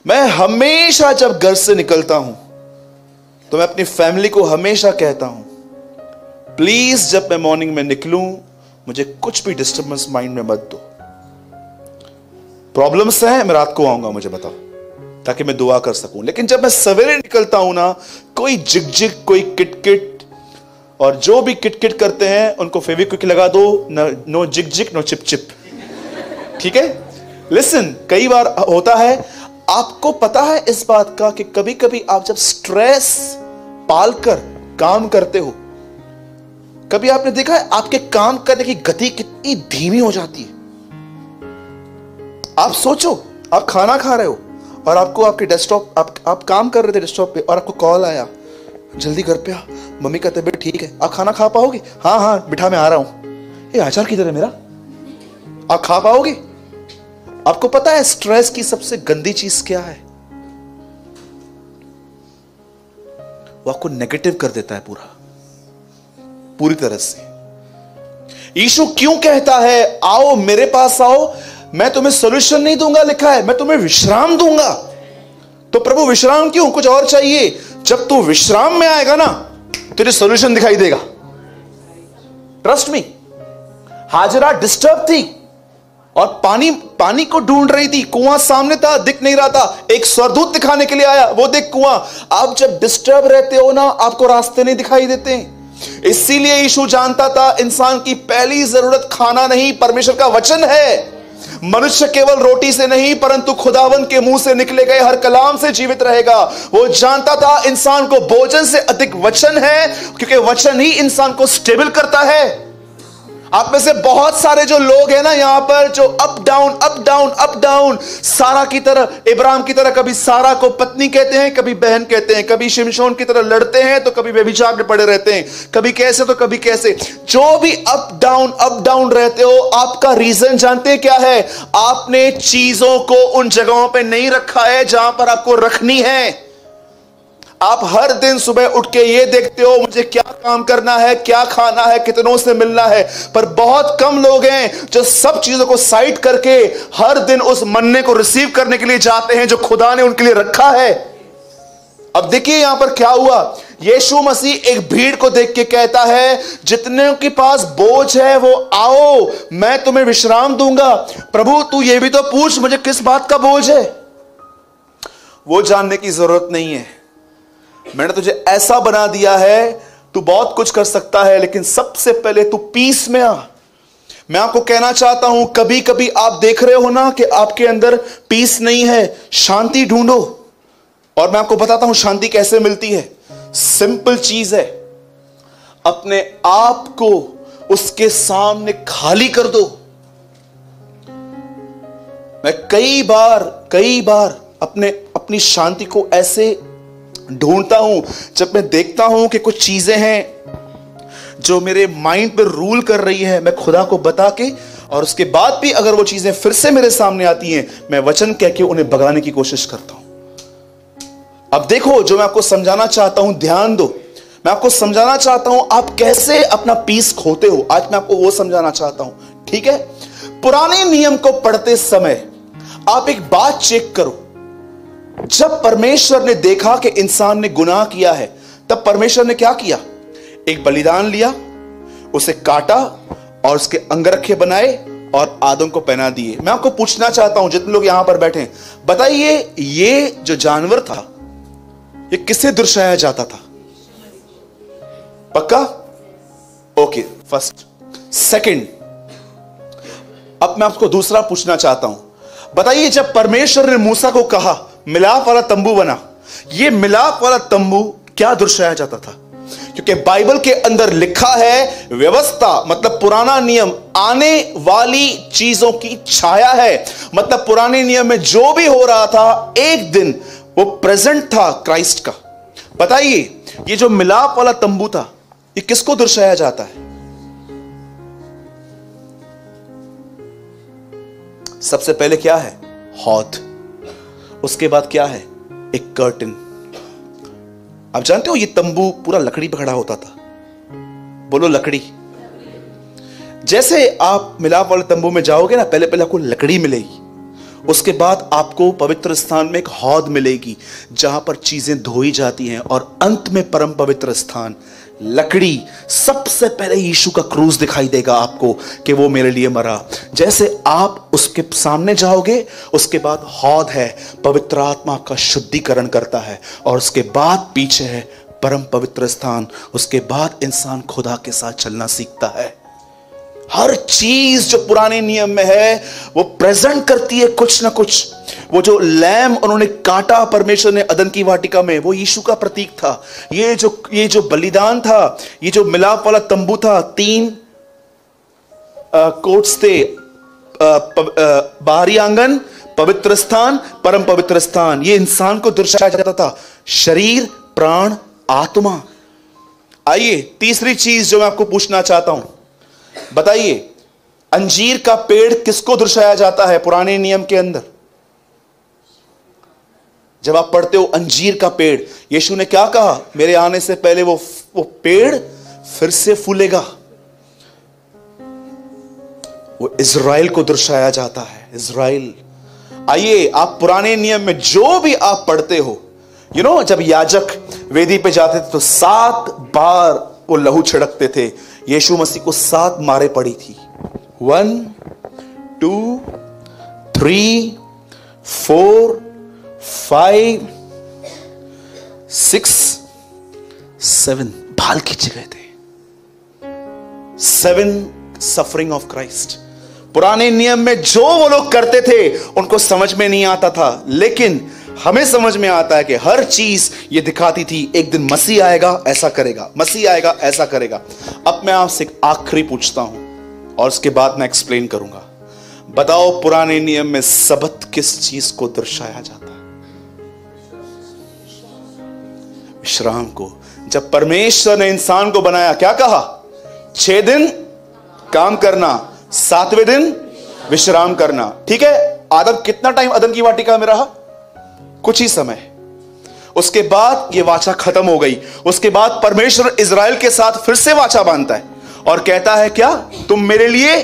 मैं हमेशा जब घर से निकलता हूं तो मैं अपनी फैमिली को हमेशा कहता हूं, प्लीज जब मैं मॉर्निंग में निकलूं मुझे कुछ भी डिस्टर्बेंस माइंड में मत दो। प्रॉब्लम्स हैं, मैं रात को आऊंगा, मुझे बताओ, ताकि मैं दुआ कर सकूं। लेकिन जब मैं सवेरे निकलता हूं ना, कोई जिग कोई किटकिट, और जो भी किटकिट करते हैं उनको फेविक्विक लगा दो, no jig no chip chip, ठीक है। लिसन, कई बार होता है, आपको पता है इस बात का कि कभी कभी आप जब स्ट्रेस पालकर काम करते हो, कभी आपने देखा है आपके काम करने की गति कितनी धीमी हो जाती है। आप सोचो, आप खाना खा रहे हो और आपको आपके डेस्कटॉप, आप काम कर रहे थे डेस्कटॉप पे और आपको कॉल आया, जल्दी घर पे आ, मम्मी का तबीयत ठीक है, आप खाना खा पाओगे? हाँ हाँ बिठा, मैं आ रहा हूं। ये आचार किधर है मेरा? आप खा पाओगे? आपको पता है स्ट्रेस की सबसे गंदी चीज क्या है? वो आपको नेगेटिव कर देता है पूरी तरह से। यीशु क्यों कहता है आओ मेरे पास आओ, मैं तुम्हें सॉल्यूशन नहीं दूंगा, लिखा है मैं तुम्हें विश्राम दूंगा। तो प्रभु विश्राम क्यों? कुछ और चाहिए? जब तू विश्राम में आएगा ना, तुझे सॉल्यूशन दिखाई देगा। Trust me. हाजरा डिस्टर्ब थी और पानी को ढूंढ रही थी, कुआं सामने था, दिख नहीं रहा था, एक स्वर्गदूत दिखाने के लिए आया, वो देख कुआं। आप जब डिस्टर्ब रहते हो ना, आपको रास्ते नहीं दिखाई देते। इसीलिए यीशु जानता था इंसान की पहली जरूरत खाना नहीं, परमेश्वर का वचन है। मनुष्य केवल रोटी से नहीं परंतु खुदावन के मुंह से निकले गए हर कलाम से जीवित रहेगा। वो जानता था इंसान को भोजन से अधिक वचन है, क्योंकि वचन ही इंसान को स्टेबल करता है। आप में से बहुत सारे जो लोग हैं ना यहां पर, जो अप डाउन सारा की तरह, इब्राहिम की तरह, कभी सारा को पत्नी कहते हैं, कभी बहन कहते हैं, कभी शिमशोन की तरह लड़ते हैं तो कभी व्यभिचार में पड़े रहते हैं, कभी कैसे तो कभी कैसे। जो भी अप डाउन रहते हो, आपका रीजन जानते हैं क्या है? आपने चीजों को उन जगहों पे नहीं रखा है जहां पर आपको रखनी है। आप हर दिन सुबह उठ के ये देखते हो मुझे क्या काम करना है, क्या खाना है, कितनों से मिलना है, पर बहुत कम लोग हैं जो सब चीजों को साइड करके हर दिन उस मन्ने को रिसीव करने के लिए जाते हैं जो खुदा ने उनके लिए रखा है। अब देखिए यहां पर क्या हुआ। यीशु मसीह एक भीड़ को देख के कहता है जितने के पास बोझ है वो आओ, मैं तुम्हें विश्राम दूंगा। प्रभु तू ये भी तो पूछ मुझे किस बात का बोझ है। वो जानने की जरूरत नहीं है। मैंने तुझे ऐसा बना दिया है, तू बहुत कुछ कर सकता है, लेकिन सबसे पहले तू पीस में आ। मैं आपको कहना चाहता हूं, कभी कभी आप देख रहे हो ना कि आपके अंदर पीस नहीं है, शांति ढूंढो। और मैं आपको बताता हूं शांति कैसे मिलती है। सिंपल चीज है, अपने आप को उसके सामने खाली कर दो। मैं कई बार अपनी शांति को ऐसे ढूंढता हूं जब मैं देखता हूं कि कुछ चीजें हैं जो मेरे माइंड पर रूल कर रही है, मैं खुदा को बता के, और उसके बाद भी अगर वो चीजें फिर से मेरे सामने आती हैं, मैं वचन कह के उन्हें भगाने की कोशिश करता हूं। अब देखो, जो मैं आपको समझाना चाहता हूं, ध्यान दो। मैं आपको समझाना चाहता हूं आप कैसे अपना पीस खोते हो। आज मैं आपको वो समझाना चाहता हूं, ठीक है। पुराने नियम को पढ़ते समय आप एक बात चेक करो। जब परमेश्वर ने देखा कि इंसान ने गुनाह किया है, तब परमेश्वर ने क्या किया? एक बलिदान लिया, उसे काटा और उसके अंगरखे बनाए और आदम को पहना दिए। मैं आपको पूछना चाहता हूं, जितने लोग यहां पर बैठे हैं, बताइए ये जो जानवर था ये किसे दर्शाया जाता था? पक्का? Okay, first. सेकंड, अब मैं आपको दूसरा पूछना चाहता हूं, बताइए जब परमेश्वर ने मूसा को कहा मिलाप वाला तंबू बना, ये मिलाप वाला तंबू क्या दर्शाया जाता था? क्योंकि बाइबल के अंदर लिखा है व्यवस्था मतलब पुराना नियम आने वाली चीजों की छाया है। मतलब पुराने नियम में जो भी हो रहा था एक दिन वो प्रेजेंट था क्राइस्ट का। बताइए ये जो मिलाप वाला तंबू था ये किसको दर्शाया जाता है? सबसे पहले क्या है? हौद। उसके बाद क्या है? एक कर्टन। आप जानते हो ये तंबू पूरा लकड़ी पे खड़ा होता था। बोलो लकड़ी। जैसे आप मिलाप वाले तंबू में जाओगे ना, पहले पहले आपको लकड़ी मिलेगी, उसके बाद आपको पवित्र स्थान में एक हौद मिलेगी जहां पर चीजें धोई जाती हैं, और अंत में परम पवित्र स्थान, लकड़ी। सबसे पहले यीशु का क्रूस दिखाई देगा आपको कि वो मेरे लिए मरा। जैसे आप उसके सामने जाओगे, उसके बाद हौद है, पवित्र आत्मा का शुद्धिकरण करता है, और उसके बाद पीछे है परम पवित्र स्थान। उसके बाद इंसान खुदा के साथ चलना सीखता है। हर चीज जो पुराने नियम में है वो प्रेजेंट करती है कुछ ना कुछ। वो जो लैम उन्होंने काटा परमेश्वर ने अदन की वाटिका में, वो यीशु का प्रतीक था। ये जो बलिदान था, ये जो मिलाप वाला तंबू था, 3 कोट्स थे, बाहरी आंगन, पवित्र स्थान, परम पवित्र स्थान। ये इंसान को दर्शाया जाता था, शरीर, प्राण, आत्मा। आइए तीसरी चीज जो मैं आपको पूछना चाहता हूं, बताइए अंजीर का पेड़ किसको दर्शाया जाता है पुराने नियम के अंदर? जब आप पढ़ते हो अंजीर का पेड़, यीशु ने क्या कहा? मेरे आने से पहले वो पेड़ फिर से फूलेगा। वो इज़राइल को दर्शाया जाता है, इज़राइल। आइए आप पुराने नियम में जो भी आप पढ़ते हो, जब याजक वेदी पे जाते थे तो 7 बार वो लहू छिड़कते थे। यीशु मसीह को 7 मारे पड़ी थी। 1 2 3 4 5 6 7 भाल खींचे गए थे। 7 सफरिंग ऑफ क्राइस्ट। पुराने नियम में जो वो लोग करते थे उनको समझ में नहीं आता था, लेकिन हमें समझ में आता है कि हर चीज ये दिखाती थी एक दिन मसीह आएगा ऐसा करेगा, मसीह आएगा ऐसा करेगा। अब मैं आपसे एक आखिरी पूछता हूं और उसके बाद मैं एक्सप्लेन करूंगा। बताओ पुराने नियम में सबत किस चीज को दर्शाया जाता है? विश्राम को। जब परमेश्वर ने इंसान को बनाया, क्या कहा? 6 दिन काम करना, 7वें दिन विश्राम करना। ठीक है, आदम कितना टाइम अदन की वाटिका में रहा? कुछ ही समय। उसके बाद यह वाचा खत्म हो गई। उसके बाद परमेश्वर इज़राइल के साथ फिर से वाचा बांधता है और कहता है क्या? तुम मेरे लिए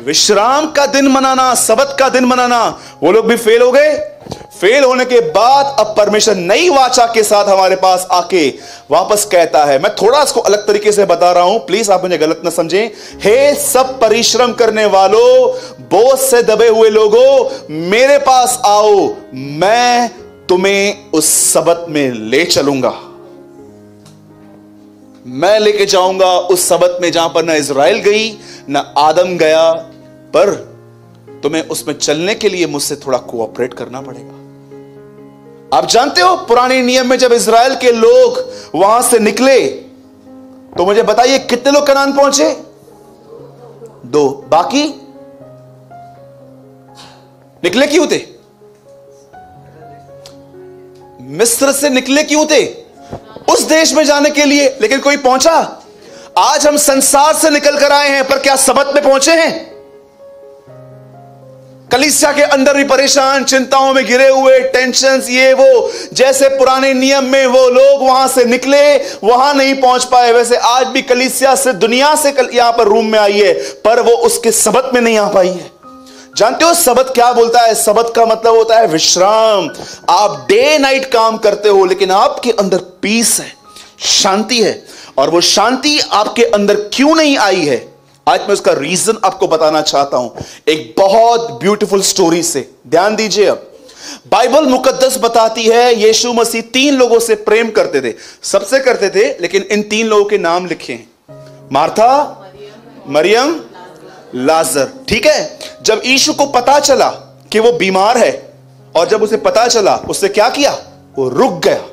विश्राम का दिन मनाना, सबत का दिन मनाना। वो लोग भी फेल हो गए। फेल होने के बाद अब परमेश्वर नई वाचा के साथ हमारे पास आके वापस कहता है, मैं थोड़ा इसको अलग तरीके से बता रहा हूं, प्लीज आप मुझे गलत ना समझें। हे सब परिश्रम करने वालों, बोझ से दबे हुए लोगों, मेरे पास आओ, मैं तुम्हें उस सबत में ले चलूंगा। मैं लेके जाऊंगा उस सबत में जहां पर ना इज़राइल गई ना आदम गया, पर तुम्हें उसमें चलने के लिए मुझसे थोड़ा कोऑपरेट करना पड़ेगा। आप जानते हो पुराने नियम में जब इज़राइल के लोग वहां से निकले तो मुझे बताइए कितने लोग कनान पहुंचे? 2। बाकी निकले क्यों थे? मिस्र से निकले क्यों थे? उस देश में जाने के लिए। लेकिन कोई पहुंचा? आज हम संसार से निकल कर आए हैं, पर क्या सबत में पहुंचे हैं? कलीसिया के अंदर भी परेशान, चिंताओं में घिरे हुए, टेंशन्स, ये वो। जैसे पुराने नियम में वो लोग वहां से निकले, वहां नहीं पहुंच पाए, वैसे आज भी कलीसिया से, दुनिया से यहां पर रूम में आई है, पर वो उसके सबत में नहीं आ पाई है। जानते हो सबत क्या बोलता है? सबत का मतलब होता है विश्राम। आप डे नाइट काम करते हो, लेकिन आपके अंदर पीस है, शांति है। और वो शांति आपके अंदर क्यों नहीं आई है, आज मैं उसका रीजन आपको बताना चाहता हूं एक बहुत ब्यूटीफुल स्टोरी से। ध्यान दीजिए। अब बाइबल मुकद्दस बताती है यीशु मसीह 3 लोगों से प्रेम करते थे, सबसे करते थे, लेकिन इन 3 लोगों के नाम लिखे हैं, मार्था, मरियम, लाजर। ठीक है, जब यीशु को पता चला कि वो बीमार है, और जब उसे पता चला, उसने क्या किया? वो रुक गया।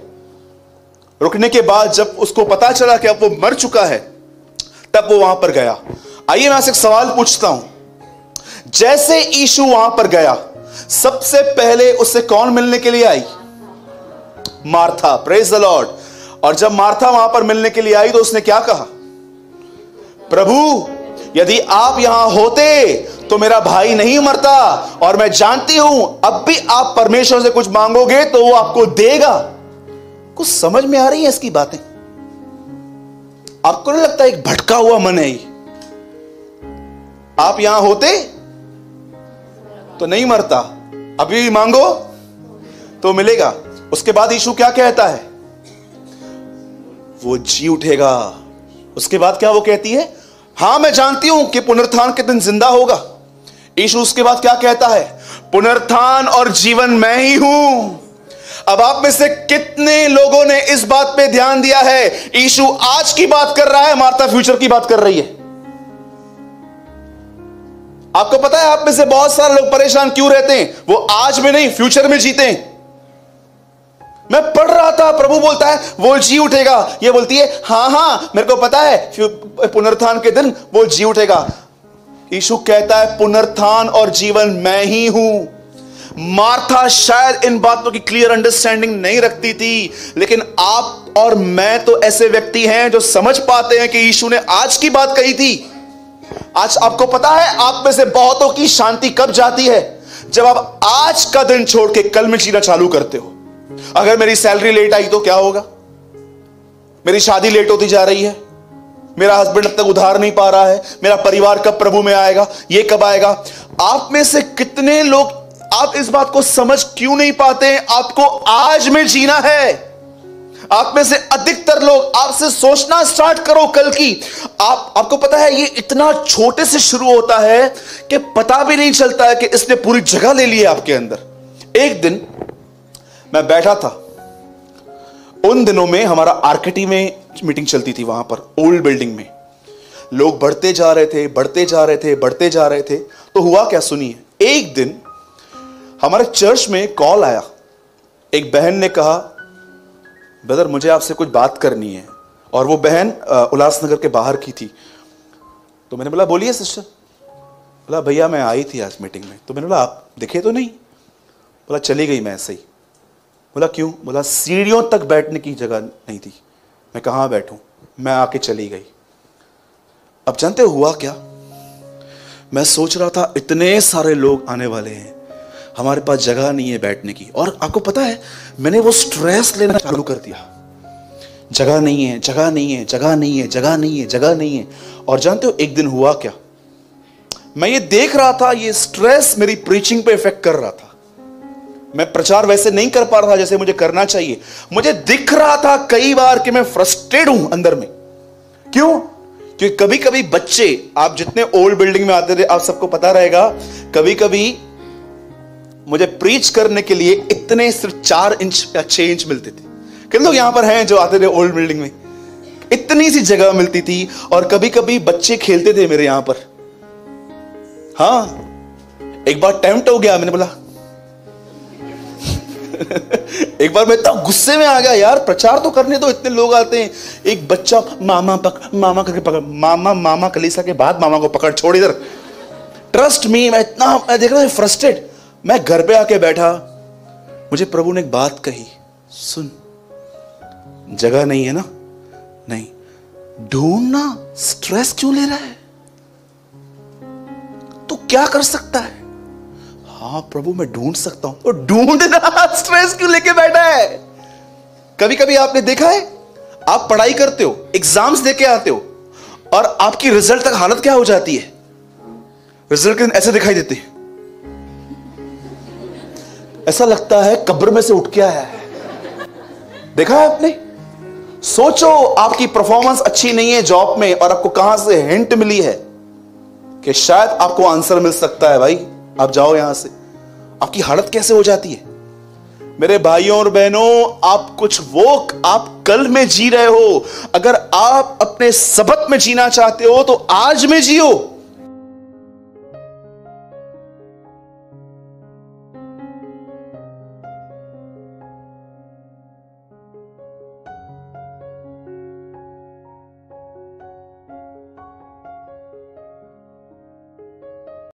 रुकने के बाद जब उसको पता चला कि अब वो मर चुका है, तब वो वहां पर गया। आइए मैं आपसे एक सवाल पूछता हूं, जैसे यीशु वहां पर गया, सबसे पहले उससे कौन मिलने के लिए आई? मार्था। Praise the Lord. और जब मार्था वहां पर मिलने के लिए आई तो उसने क्या कहा? प्रभु, यदि आप यहां होते तो मेरा भाई नहीं मरता, और मैं जानती हूं अब भी आप परमेश्वर से कुछ मांगोगे तो वो आपको देगा। कुछ समझ में आ रही है इसकी बातें? आपको नहीं लगता एक भटका हुआ मन है ये? आप यहां होते तो नहीं मरता, अभी मांगो तो मिलेगा। उसके बाद यीशु क्या कहता है? वो जी उठेगा। उसके बाद क्या वो कहती है? हां मैं जानती हूं कि पुनरुत्थान के दिन जिंदा होगा। यीशु उसके बाद क्या कहता है? पुनरुत्थान और जीवन मैं ही हूं। अब आप में से कितने लोगों ने इस बात पे ध्यान दिया है? यीशु आज की बात कर रहा है, मार्था फ्यूचर की बात कर रही है। आपको पता है आप में से बहुत सारे लोग परेशान क्यों रहते हैं? वो आज में नहीं फ्यूचर में जीते हैं। मैं पढ़ रहा था, प्रभु बोलता है वो जी उठेगा, ये बोलती है हां हां मेरे को पता है पुनरुत्थान के दिन वो जी उठेगा। यीशु कहता है पुनरुत्थान और जीवन मैं ही हूं। मार्था शायद इन बातों की क्लियर अंडरस्टैंडिंग नहीं रखती थी, लेकिन आप और मैं तो ऐसे व्यक्ति हैं जो समझ पाते हैं कि यीशु ने आज की बात कही थी। आज आपको पता है आप में से बहुतों की शांति कब जाती है? जब आप आज का दिन छोड़ के कल में जीना चालू करते हो। अगर मेरी सैलरी लेट आई तो क्या होगा? मेरी शादी लेट होती जा रही है, मेरा हस्बैंड अब तक उधार नहीं पा रहा है, मेरा परिवार कब प्रभु में आएगा, ये कब आएगा? आप में से कितने लोग आप इस बात को समझ क्यों नहीं पाते? आपको आज में जीना है। आप में से अधिकतर लोग, आपसे सोचना स्टार्ट करो कल की। आपको पता है ये इतना छोटे से शुरू होता है कि पता भी नहीं चलता है कि इसने पूरी जगह ले ली है आपके अंदर। एक दिन मैं बैठा था, उन दिनों में हमारा आरकेटी में मीटिंग चलती थी, वहां पर ओल्ड बिल्डिंग में लोग बढ़ते जा रहे थे, बढ़ते जा रहे थे, बढ़ते जा रहे थे। तो हुआ क्या सुनिए, एक दिन हमारे चर्च में कॉल आया। एक बहन ने कहा ब्रदर मुझे आपसे कुछ बात करनी है, और वो बहन उल्लासनगर के बाहर की थी। तो मैंने बोला बोलिए सिस्टर। बोला भैया मैं आई थी आज मीटिंग में। तो मैंने बोला आप दिखे तो नहीं? बोला चली गई मैं ऐसे ही। बोला क्यों? बोला सीढ़ियों तक बैठने की जगह नहीं थी। मैं कहाँ बैठूं? मैं आके चली गई। अब जानते हुआ क्या, मैं सोच रहा था इतने सारे लोग आने वाले हैं, हमारे पास जगह नहीं है बैठने की। और आपको पता है मैंने वो स्ट्रेस लेना चालू कर दिया, जगह नहीं है, जगह नहीं है, जगह नहीं है, जगह नहीं है, जगह नहीं है। और जानते हो एक दिन हुआ क्या, मैं ये देख रहा था ये स्ट्रेस मेरी प्रीचिंग पे इफेक्ट कर रहा था। मैं प्रचार वैसे नहीं कर पा रहा था जैसे मुझे करना चाहिए। मुझे दिख रहा था कई बार कि मैं फ्रस्ट्रेट हूं अंदर में। क्यों? क्योंकि कभी कभी बच्चे, आप जितने ओल्ड बिल्डिंग में आते थे आप सबको पता रहेगा, कभी कभी मुझे प्रीच करने के लिए इतने सिर्फ 4 इंच या 6 इंच मिलते थे। कितने लोग यहां पर हैं जो आते थे ओल्ड बिल्डिंग में? इतनी सी जगह मिलती थी, और कभी कभी बच्चे खेलते थे मेरे यहां पर। हाँ एक बार टेम्प्ट हो गया, मैंने बोला एक बार मैं इतना गुस्से में आ गया, यार प्रचार तो करने दो, इतने लोग आते हैं। एक बच्चा मामा मामा करके पकड़, मामा कलीसा के बाद मामा को पकड़, छोड़ इधर। ट्रस्ट मी, मैं देख रहा था फ्रस्ट्रेट। मैं घर पे आके बैठा, मुझे प्रभु ने एक बात कही, सुन जगह नहीं है ना, नहीं ढूंढना, स्ट्रेस क्यों ले रहा है? तो क्या कर सकता है? हाँ प्रभु मैं ढूंढ सकता हूं। तो ढूंढना, स्ट्रेस क्यों लेके बैठा है? कभी कभी आपने देखा है, आप पढ़ाई करते हो, एग्जाम्स देके आते हो, और आपकी रिजल्ट तक हालत क्या हो जाती है? रिजल्ट के दिन ऐसे दिखाई देते हैं, ऐसा लगता है कब्र में से उठ के आया है। देखा है आपने? सोचो आपकी परफॉर्मेंस अच्छी नहीं है जॉब में, और आपको कहां से हिंट मिली है कि शायद आपको आंसर मिल सकता है, भाई आप जाओ यहां से। आपकी हालत कैसे हो जाती है? मेरे भाइयों और बहनों, आप कल में जी रहे हो। अगर आप अपने सबक में जीना चाहते हो तो आज में जियो।